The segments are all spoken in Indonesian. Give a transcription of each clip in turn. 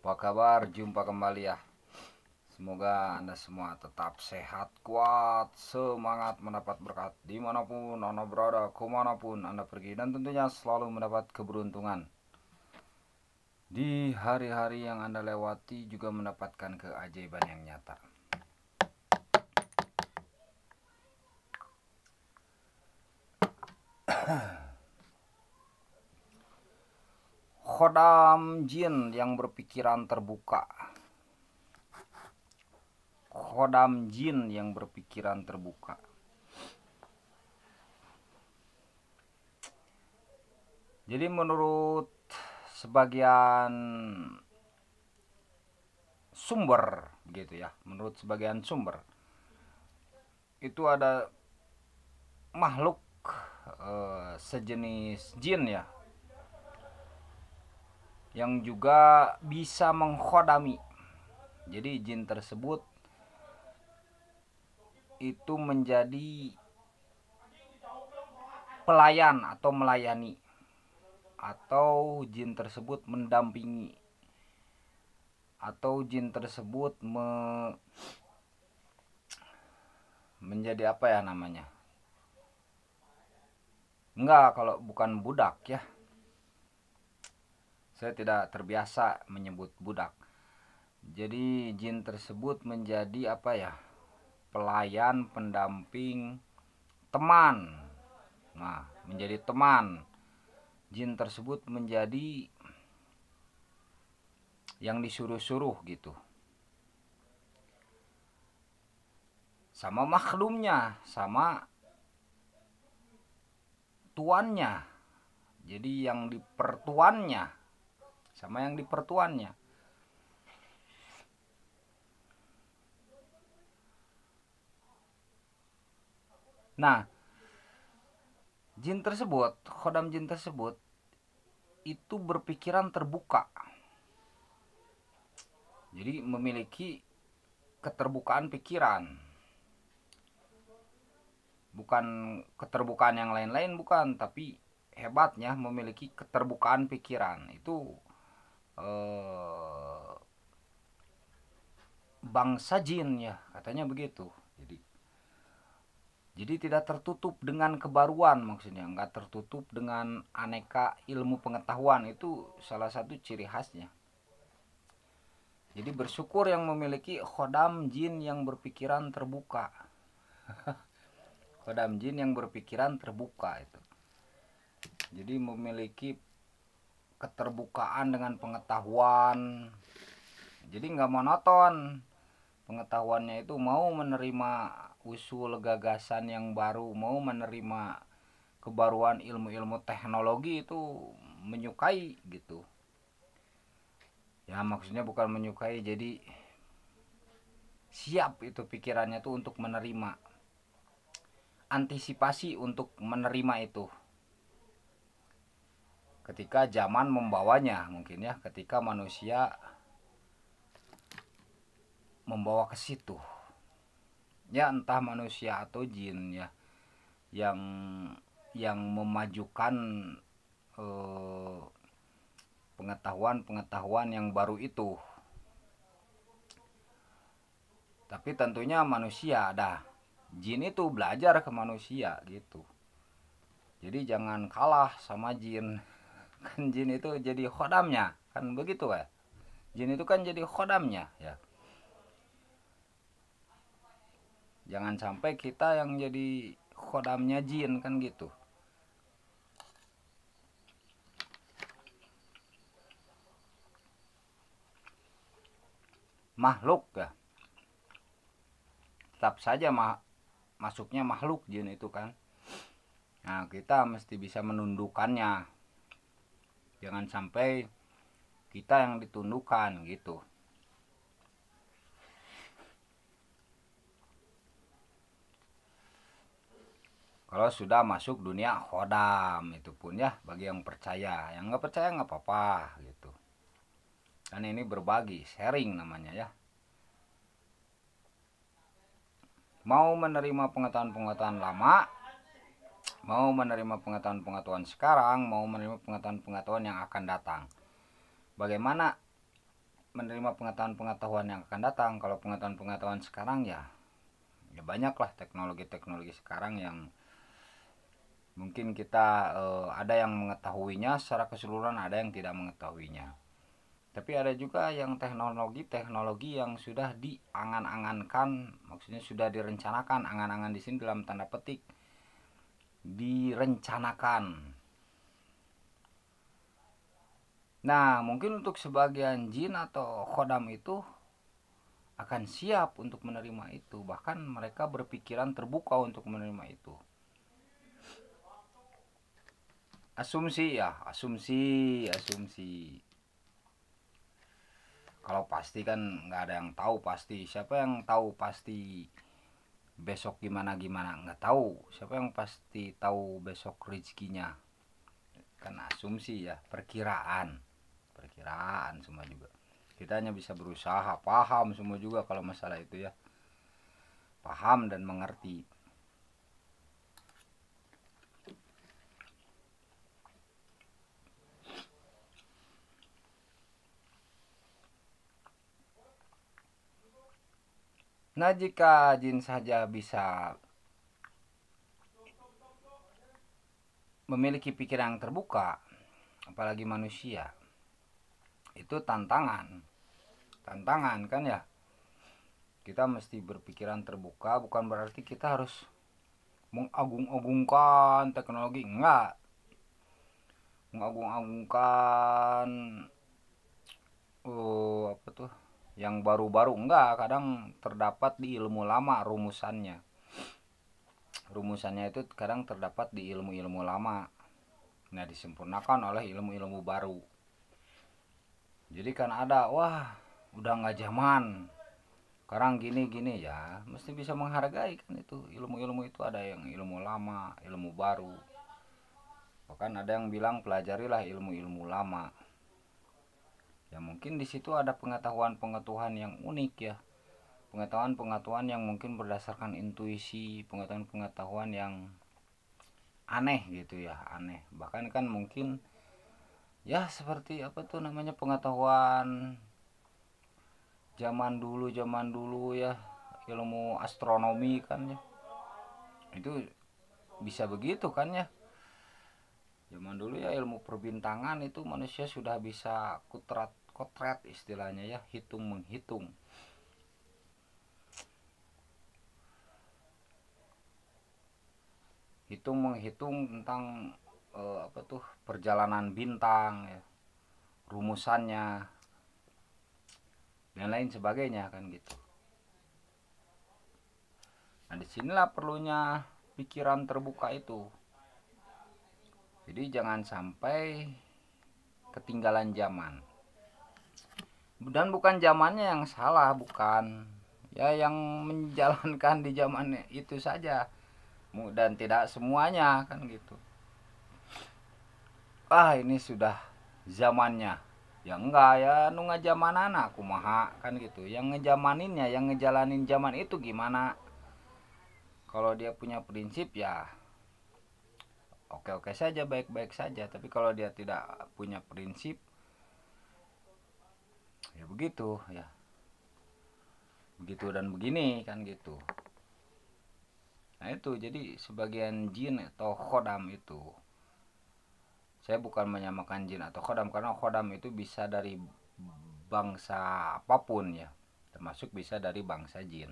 Apa kabar? Jumpa kembali ya. Semoga Anda semua tetap sehat, kuat, semangat mendapat berkat dimanapun Anda berada, kemanapun Anda pergi, dan tentunya selalu mendapat keberuntungan. Di hari-hari yang Anda lewati juga mendapatkan keajaiban yang nyata. Khodam jin yang berpikiran terbuka. Khodam jin yang berpikiran terbuka. Jadi menurut sebagian sumber gitu ya, menurut sebagian sumber itu ada makhluk sejenis jin ya, yang juga bisa mengkhodami. Jadi jin tersebut itu menjadi pelayan atau melayani, atau jin tersebut mendampingi, atau jin tersebut menjadi apa ya namanya, enggak, kalau bukan budak ya, saya tidak terbiasa menyebut budak. Jadi jin tersebut menjadi apa ya, pelayan, pendamping, teman. Nah, menjadi teman. Jin tersebut menjadi yang disuruh-suruh gitu, sama makhlumnya, sama tuannya. Jadi yang dipertuannya sama yang dipertuannya. Nah, jin tersebut, khodam jin tersebut itu berpikiran terbuka. Jadi memiliki keterbukaan pikiran. Bukan keterbukaan yang lain-lain, bukan, tapi hebatnya memiliki keterbukaan pikiran. Itu bangsa jin ya, katanya begitu. Jadi tidak tertutup dengan kebaruan, maksudnya nggak tertutup dengan aneka ilmu pengetahuan. Itu salah satu ciri khasnya. Jadi bersyukur yang memiliki khodam jin yang berpikiran terbuka. Khodam jin yang berpikiran terbuka itu. Jadi memiliki keterbukaan dengan pengetahuan. Jadi nggak monoton. Pengetahuannya itu mau menerima usul gagasan yang baru, mau menerima kebaruan ilmu-ilmu teknologi, itu menyukai gitu ya. Maksudnya bukan menyukai, jadi siap itu pikirannya tuh untuk menerima, antisipasi untuk menerima itu ketika zaman membawanya, mungkin ya, ketika manusia membawa ke situ ya, entah manusia atau jin ya, yang memajukan pengetahuan yang baru itu. Tapi tentunya manusia dah, jin itu belajar ke manusia gitu. Jadi jangan kalah sama jin. Kan jin itu jadi khodamnya, kan begitu ya. Jin itu kan jadi khodamnya ya. Jangan sampai kita yang jadi khodamnya jin, kan gitu. Makhluk ya, tetap saja masuknya makhluk jin itu kan. Nah, kita mesti bisa menundukkannya. Jangan sampai kita yang ditundukkan gitu. Kalau sudah masuk dunia khodam, itu pun ya bagi yang percaya. Yang nggak percaya nggak apa-apa gitu. Dan ini berbagi, sharing namanya ya. Mau menerima pengetahuan-pengetahuan lama, mau menerima pengetahuan-pengetahuan sekarang, mau menerima pengetahuan-pengetahuan yang akan datang. Bagaimana menerima pengetahuan-pengetahuan yang akan datang. Kalau pengetahuan-pengetahuan sekarang ya banyaklah teknologi-teknologi sekarang yang mungkin kita ada yang mengetahuinya secara keseluruhan, ada yang tidak mengetahuinya. Tapi ada juga yang teknologi-teknologi yang sudah diangan-angankan, maksudnya sudah direncanakan. Angan-angan di sini dalam tanda petik, direncanakan. Nah, mungkin untuk sebagian jin atau khodam itu akan siap untuk menerima itu. Bahkan mereka berpikiran terbuka untuk menerima itu. Asumsi ya, asumsi. Kalau pasti kan nggak ada yang tahu pasti. Siapa yang tahu pasti besok gimana, nggak tahu. Siapa yang pasti tahu besok rezekinya? Kan asumsi ya, perkiraan semua juga. Kita hanya bisa berusaha paham semua juga kalau masalah itu ya, paham dan mengerti. Nah, jika jin saja bisa memiliki pikiran yang terbuka, apalagi manusia, itu tantangan kan ya. Kita mesti berpikiran terbuka, bukan berarti kita harus mengagung-agungkan teknologi, enggak. Mengagung-agungkan apa tuh yang baru-baru, enggak. Kadang terdapat di ilmu lama rumusannya itu kadang terdapat di ilmu-ilmu lama. Nah, disempurnakan oleh ilmu-ilmu baru. Jadi kan ada, wah udah nggak zaman, sekarang gini ya, mesti bisa menghargai kan itu ilmu-ilmu itu. Ada yang ilmu lama, ilmu baru. Bahkan ada yang bilang pelajarilah ilmu-ilmu lama. Ya mungkin di situ ada pengetahuan-pengetahuan yang unik ya. Pengetahuan-pengetahuan yang mungkin berdasarkan intuisi, pengetahuan-pengetahuan yang aneh gitu ya, aneh. Bahkan kan mungkin ya seperti apa tuh namanya, pengetahuan zaman dulu ya, ilmu astronomi kan ya. Itu bisa begitu kan ya. Zaman dulu ya ilmu perbintangan itu manusia sudah bisa kotret istilahnya ya, hitung menghitung tentang apa tuh perjalanan bintang ya, rumusannya dan lain sebagainya kan gitu. Nah, disinilah perlunya pikiran terbuka itu. Jadi jangan sampai ketinggalan zaman. Dan bukan zamannya yang salah, bukan ya, yang menjalankan di zaman itu saja, dan tidak semuanya kan gitu. Ini sudah zamannya ya, enggak ya, nunggu zamanan aku maha kan gitu. Yang ngejamaninnya, yang ngejalanin zaman itu gimana. Kalau dia punya prinsip ya oke-oke saja, baik-baik saja. Tapi kalau dia tidak punya prinsip ya begitu ya, begitu dan begini kan gitu. Nah itu, jadi sebagian jin atau khodam itu, saya bukan menyamakan jin atau khodam, karena khodam itu bisa dari bangsa apapun ya, termasuk bisa dari bangsa jin.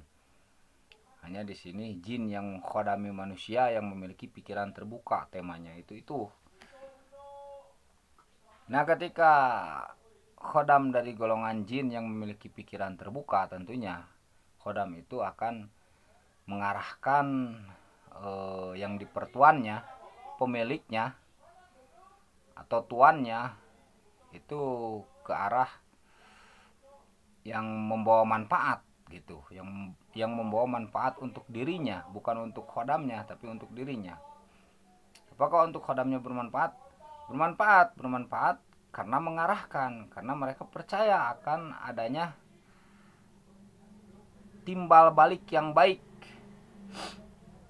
Hanya di sini jin yang khodami manusia, yang memiliki pikiran terbuka, temanya itu. Nah, ketika khodam dari golongan jin yang memiliki pikiran terbuka, tentunya khodam itu akan mengarahkan yang dipertuannya, pemiliknya atau tuannya, itu ke arah yang membawa manfaat gitu, yang membawa manfaat untuk dirinya, bukan untuk khodamnya tapi untuk dirinya. Apakah untuk khodamnya bermanfaat? Bermanfaat karena mengarahkan, karena mereka percaya akan adanya timbal balik yang baik.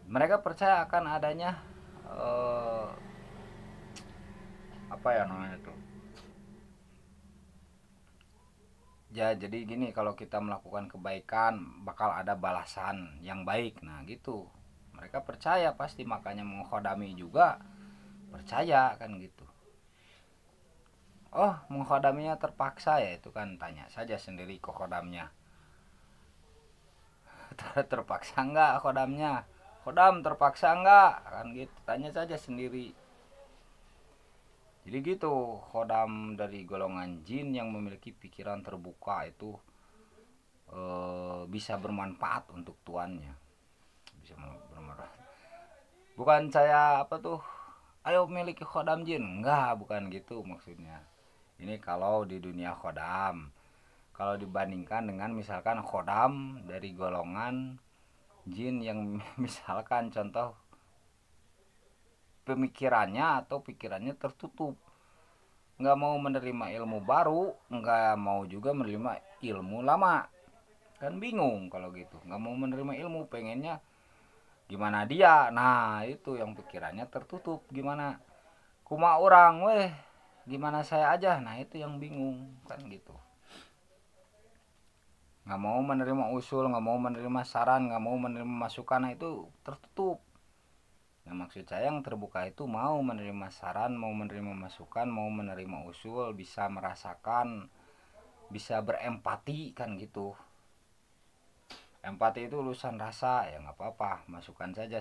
Mereka percaya akan adanya apa ya namanya itu, Ya jadi gini, kalau kita melakukan kebaikan bakal ada balasan yang baik, nah gitu mereka percaya pasti, makanya mengkhodami juga percaya kan gitu. Oh, mengkhodaminya terpaksa, ya itu kan tanya saja sendiri ke khodamnya. Terpaksa enggak khodamnya, khodam terpaksa enggak, kan gitu, tanya saja sendiri. Jadi gitu, khodam dari golongan jin yang memiliki pikiran terbuka itu bisa bermanfaat untuk tuannya, bisa bermanfaat. Bukan saya apa tuh, ayo miliki khodam jin, enggak, bukan gitu maksudnya. Ini kalau di dunia khodam. Kalau dibandingkan dengan misalkan khodam dari golongan jin yang misalkan contoh pemikirannya atau pikirannya tertutup, nggak mau menerima ilmu baru, nggak mau juga menerima ilmu lama, kan bingung kalau gitu, nggak mau menerima ilmu, pengennya gimana dia, nah itu yang pikirannya tertutup, gimana kuma orang weh, gimana saya aja, nah itu yang bingung kan gitu, nggak mau menerima usul, nggak mau menerima saran, nggak mau menerima masukan, nah itu tertutup. Nah maksud saya yang terbuka itu mau menerima saran, mau menerima masukan, mau menerima usul, bisa merasakan, bisa berempati kan gitu. Empati itu lulusan rasa, ya nggak apa-apa, masukkan saja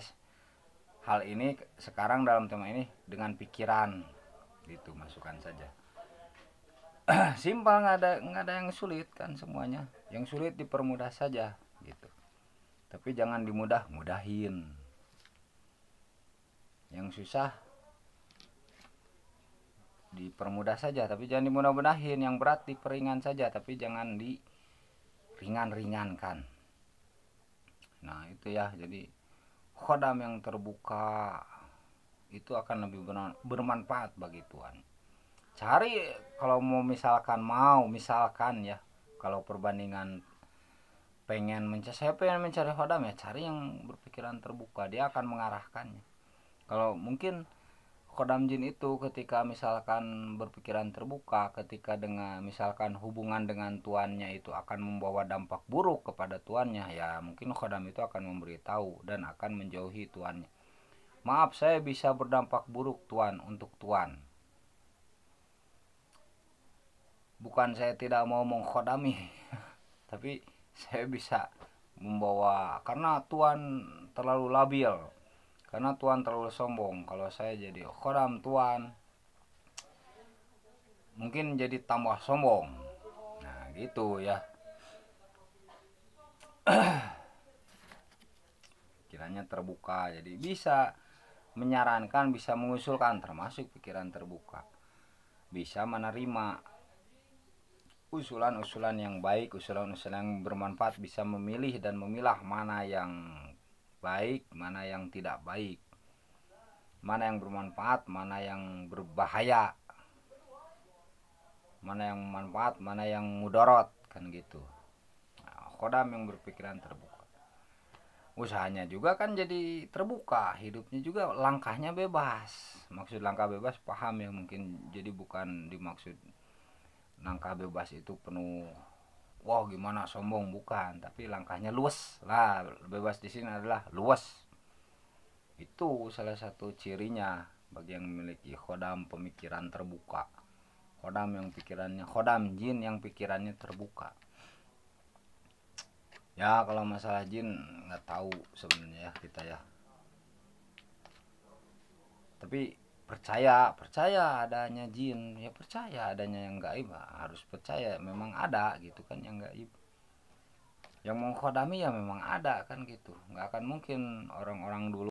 hal ini sekarang dalam tema ini dengan pikiran gitu, masukkan saja. Simpel, nggak ada yang sulit kan, semuanya yang sulit dipermudah saja gitu, tapi jangan dimudah-mudahin. Yang susah dipermudah saja tapi jangan dimudah-mudahin, yang berat diperingan saja tapi jangan diringan-ringankan. Nah itu ya, jadi khodam yang terbuka itu akan lebih bermanfaat bagi Tuhan. Cari, kalau misalkan ya, kalau perbandingan saya pengen mencari khodam, ya cari yang berpikiran terbuka, dia akan mengarahkannya. Kalau mungkin khodam jin itu ketika misalkan berpikiran terbuka, ketika dengan misalkan hubungan dengan tuannya itu akan membawa dampak buruk kepada tuannya, ya mungkin khodam itu akan memberitahu dan akan menjauhi tuannya. Maaf, saya bisa berdampak buruk tuan untuk tuan. Bukan saya tidak mau mengkhodami, tapi saya bisa membawa, karena tuan terlalu labil, karena tuan terlalu sombong. Kalau saya jadi khodam tuan, mungkin jadi tambah sombong. Nah gitu ya, pikirannya terbuka, jadi bisa menyarankan, bisa mengusulkan, termasuk pikiran terbuka, bisa menerima usulan-usulan yang baik, usulan-usulan yang bermanfaat, bisa memilih dan memilah mana yang baik, mana yang tidak baik, mana yang bermanfaat, mana yang berbahaya, mana yang manfaat, mana yang mudorot kan gitu. Nah, khodam yang berpikiran terbuka, usahanya juga kan jadi terbuka, hidupnya juga langkahnya bebas. Maksud langkah bebas paham ya, mungkin jadi bukan dimaksud langkah bebas itu penuh wow gimana sombong, bukan, tapi langkahnya luas lah. Bebas di sini adalah luas, itu salah satu cirinya bagi yang memiliki khodam pemikiran terbuka, khodam yang pikirannya, khodam jin yang pikirannya terbuka. Ya kalau masalah jin nggak tahu sebenarnya ya kita ya, tapi percaya adanya jin, ya percaya adanya yang gaib, harus percaya memang ada gitu kan yang gaib. Yang mengkhodami ya memang ada kan gitu, nggak akan mungkin orang-orang dulu